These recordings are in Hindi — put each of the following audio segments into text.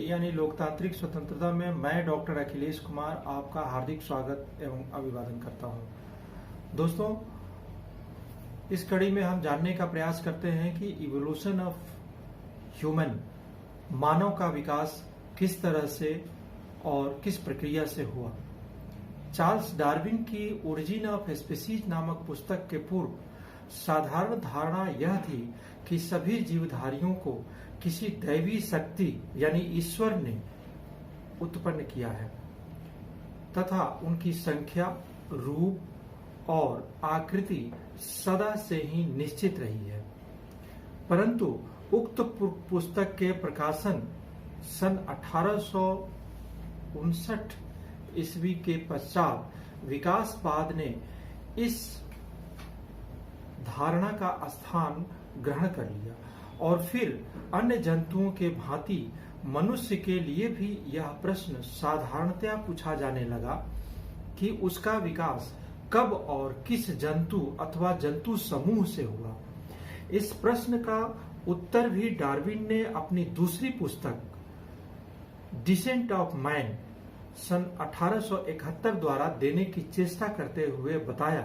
यानी लोकतांत्रिक स्वतंत्रता में मैं डॉक्टर अखिलेश कुमार आपका हार्दिक स्वागत एवं अभिवादन करता हूं। दोस्तों, इस कड़ी में हम जानने का प्रयास करते हैं कि इवोल्यूशन ऑफ ह्यूमन, मानव का विकास किस तरह से और किस प्रक्रिया से हुआ। चार्ल्स डार्विन की ओरिजिन ऑफ स्पीसीज नामक पुस्तक के पूर्व साधारण धारणा यह थी कि सभी जीवधारियों को किसी दैवी शक्ति यानी ईश्वर ने उत्पन्न किया है तथा उनकी संख्या, रूप और आकृति सदा से ही निश्चित रही है। परंतु उक्त पुस्तक के प्रकाशन सन 1859 ईस्वी के पश्चात विकासवाद ने इस धारणा का स्थान ग्रहण कर लिया और फिर अन्य जंतुओं के भांति मनुष्य के लिए भी यह प्रश्न साधारणतया पूछा जाने लगा कि उसका विकास कब और किस जंतु अथवा जंतु समूह से हुआ। इस प्रश्न का उत्तर भी डार्विन ने अपनी दूसरी पुस्तक डिसेंट ऑफ मैन सन 1871 द्वारा देने की चेष्टा करते हुए बताया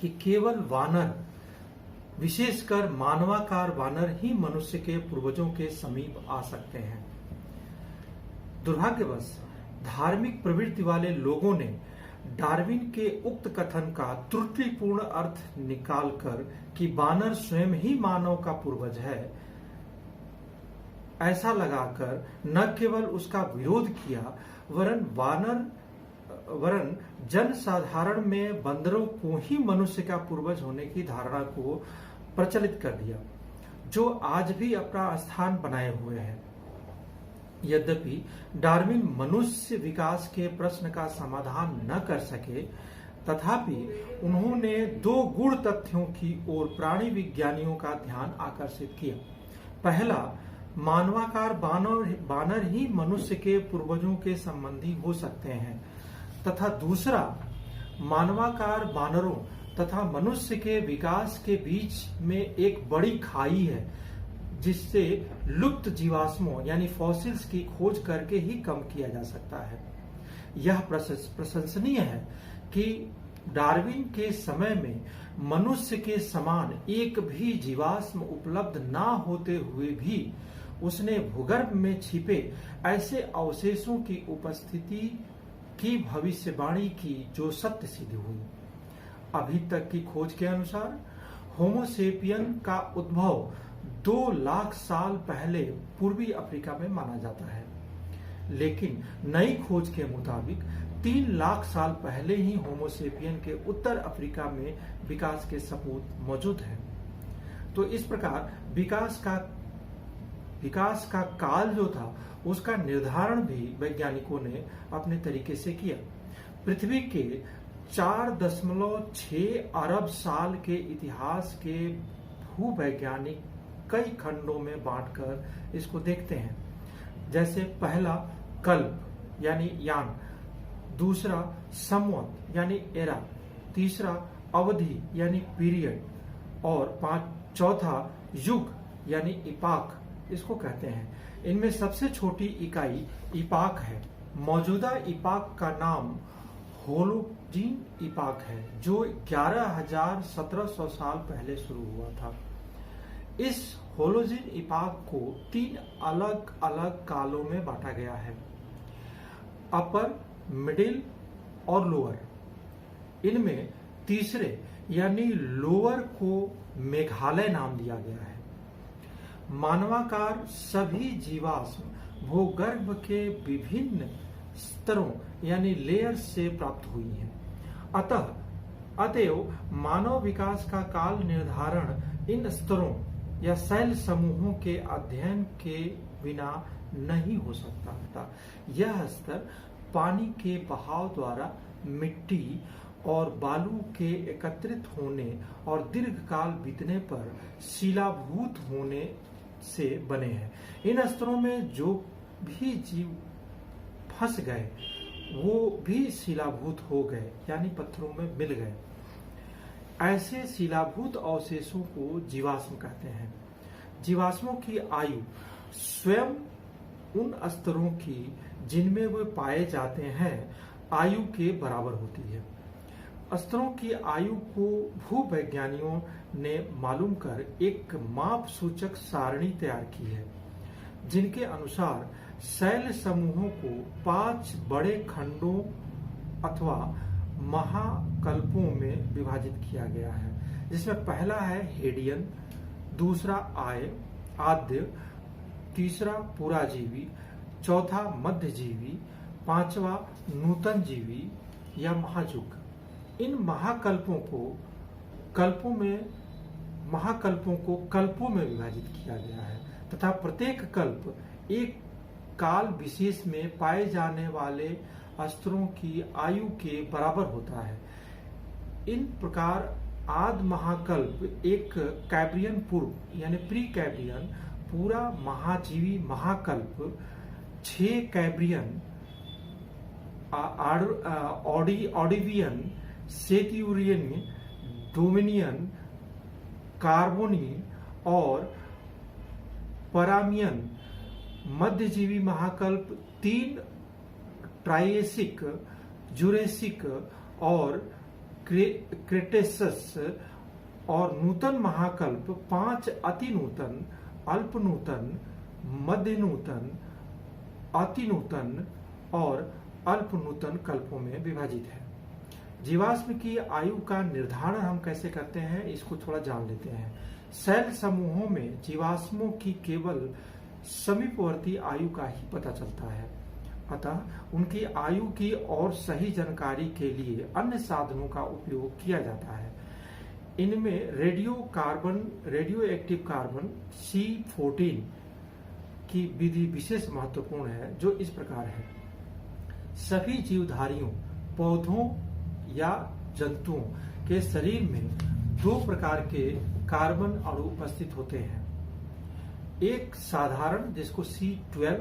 कि केवल वानर, विशेषकर मानवाकार वानर ही मनुष्य के पूर्वजों के समीप आ सकते हैं। दुर्भाग्यवश धार्मिक प्रवृत्ति वाले लोगों ने डार्विन के उक्त कथन का त्रुटिपूर्ण अर्थ निकालकर कि वानर स्वयं ही मानव का पूर्वज है, ऐसा लगाकर न केवल उसका विरोध किया वरन जन साधारण में बंदरों को ही मनुष्य का पूर्वज होने की धारणा को प्रचलित कर दिया, जो आज भी अपना स्थान बनाए हुए है। यद्यपि डार्विन मनुष्य विकास के प्रश्न का समाधान न कर सके, तथापि उन्होंने दो गूढ़ तथ्यों की ओर प्राणी विज्ञानियों का ध्यान आकर्षित किया। पहला, मानवाकार बानर ही मनुष्य के पूर्वजों के संबंधी हो सकते हैं, तथा दूसरा, मानवाकार बानरों तथा मनुष्य के विकास के बीच में एक बड़ी खाई है, जिससे लुप्त जीवाश्मों यानी फॉसिल्स की खोज करके ही कम किया जा सकता है। यह प्रशंसनीय है कि डार्विन के समय में मनुष्य के समान एक भी जीवाश्म उपलब्ध ना होते हुए भी उसने भूगर्भ में छिपे ऐसे अवशेषों की उपस्थिति की भविष्यवाणी की, जो सत्य सिद्ध हुई। अभी तक की खोज के अनुसार होमोसेपियन का उद्भव 2 लाख साल पहले पूर्वी अफ्रीका में माना जाता है, लेकिन नई खोज के मुताबिक 3 लाख साल पहले ही होमोसेपियन के उत्तर अफ्रीका में विकास के सबूत मौजूद हैं। तो इस प्रकार विकास का काल जो था उसका निर्धारण भी वैज्ञानिकों ने अपने तरीके से किया। पृथ्वी के 4.6 अरब साल के इतिहास के भूवैज्ञानिक कई खंडों में बांटकर इसको देखते हैं। जैसे पहला कल्प यानी यान, दूसरा संवत यानी एरा, तीसरा अवधि यानी पीरियड और चौथा युग यानी इपाक इसको कहते हैं। इनमें सबसे छोटी इकाई इपाक है। मौजूदा इपाक का नाम होलोजीन इपाक है, जो 11,1700 साल पहले शुरू हुआ था। इस होलोजीन इपाक को 3 अलग अलग कालों में बांटा गया है, अपर, मिडिल और लोअर। इनमें तीसरे यानी लोअर को मेघालय नाम दिया गया है। मानवाकार सभी जीवाश्म भूगर्भ के विभिन्न स्तरों यानी लेयर्स से प्राप्त हुई हैं। अतएव मानव विकास का काल निर्धारण इन स्तरों या शैल समूहों के अध्ययन के बिना नहीं हो सकता। यह स्तर पानी के बहाव द्वारा मिट्टी और बालू के एकत्रित होने और दीर्घकाल बीतने पर शिलाभूत होने से बने हैं। इन स्तरों में जो भी जीव फंस गए वो भी शिलाभूत हो गए यानी पत्थरों में मिल गए। ऐसे शिलाभूत अवशेषों को जीवाश्म कहते हैं। जीवाश्मों की आयु स्वयं उन स्तरों की जिनमें वे पाए जाते हैं आयु के बराबर होती है। स्तरों की आयु को भूवैज्ञानिकों ने मालूम कर एक माप सूचक सारणी तैयार की है, जिनके अनुसार शैल समूहों को 5 बड़े खंडों अथवा महाकल्पों में विभाजित किया गया है, जिसमें पहला है हेडियन, दूसरा आद्य, तीसरा पुराजीवी, चौथा मध्यजीवी, पांचवा नूतन जीवी या महायुग। इन महाकल्पों को कल्पों में विभाजित किया गया है तथा प्रत्येक कल्प एक काल विशेष में पाए जाने वाले स्तरों की आयु के बराबर होता है। इन प्रकार आदि महाकल्प एक कैब्रियन पूर्व यानी प्री कैब्रियन पूरा महाजीवी महाकल्प 6 कैब्रियन ऑडिवियन सेट्यूरियन डोमिनियन कार्बोनी और परामियन मध्यजीवी महाकल्प 3 ट्राइएसिक जुरेसिक और क्रेटेसस और नूतन महाकल्प 5 अति नूतन अल्प नूतन मध्य नूतन अति नूतन और अल्प नूतन कल्पों में विभाजित है। जीवाश्म की आयु का निर्धारण हम कैसे करते हैं, इसको थोड़ा जान लेते हैं। शैल समूहों में जीवाश्मों की केवल समीपवर्ती आयु का ही पता चलता है, अतः उनकी आयु की और सही जानकारी के लिए अन्य साधनों का उपयोग किया जाता है। इनमें रेडियो एक्टिव कार्बन C14 की विधि विशेष महत्वपूर्ण है, जो इस प्रकार है। सभी जीवधारियों पौधों या जंतुओं के शरीर में 2 प्रकार के कार्बन अणु उपस्थित होते हैं, एक साधारण जिसको C12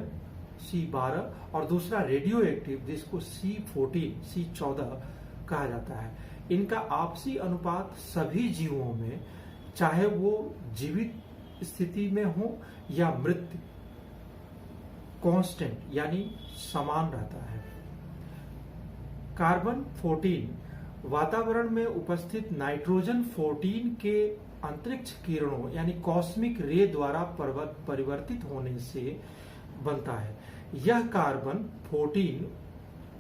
C12 और दूसरा रेडियो एक्टिव जिसको C14 कहा जाता है। इनका आपसी अनुपात सभी जीवों में, चाहे वो जीवित स्थिति में हो या मृत, कांस्टेंट यानी समान रहता है। कार्बन 14 वातावरण में उपस्थित नाइट्रोजन 14 के अंतरिक्ष किरणों यानी कॉस्मिक रे द्वारा परिवर्तित होने से बनता है। यह कार्बन 14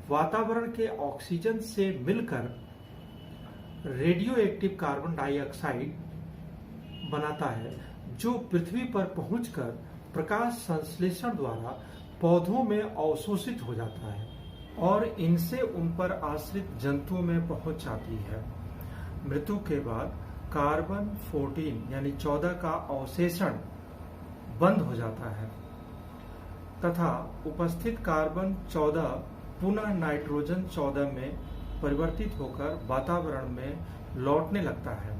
वातावरण के ऑक्सीजन से मिलकर रेडियो एक्टिव कार्बन डाइऑक्साइड बनाता है, जो पृथ्वी पर पहुंचकर प्रकाश संश्लेषण द्वारा पौधों में अवशोषित हो जाता है और इनसे उन पर आश्रित जंतुओं में पहुंच जाती है। मृत्यु के बाद कार्बन 14 यानी 14 का अवशेषण बंद हो जाता है तथा उपस्थित कार्बन 14 पुनः नाइट्रोजन 14 में परिवर्तित होकर वातावरण में लौटने लगता है।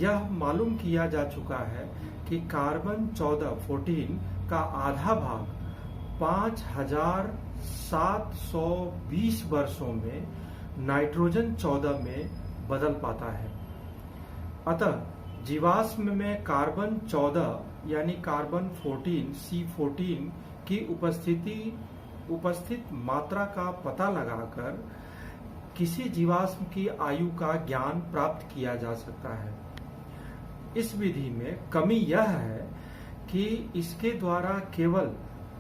यह मालूम किया जा चुका है कि कार्बन 14 का आधा भाग 5720 वर्षों में नाइट्रोजन 14 में बदल पाता है। अतः जीवाश्म में कार्बन 14 यानी कार्बन 14 C14 की उपस्थित मात्रा का पता लगाकर किसी जीवाश्म की आयु का ज्ञान प्राप्त किया जा सकता है। इस विधि में कमी यह है कि इसके द्वारा केवल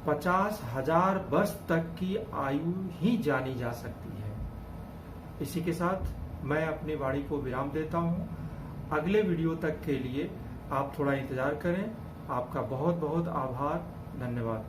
50,000 वर्ष तक की आयु ही जानी जा सकती है। इसी के साथ मैं अपनी वाणी को विराम देता हूं। अगले वीडियो तक के लिए आप थोड़ा इंतजार करें। आपका बहुत बहुत आभार, धन्यवाद।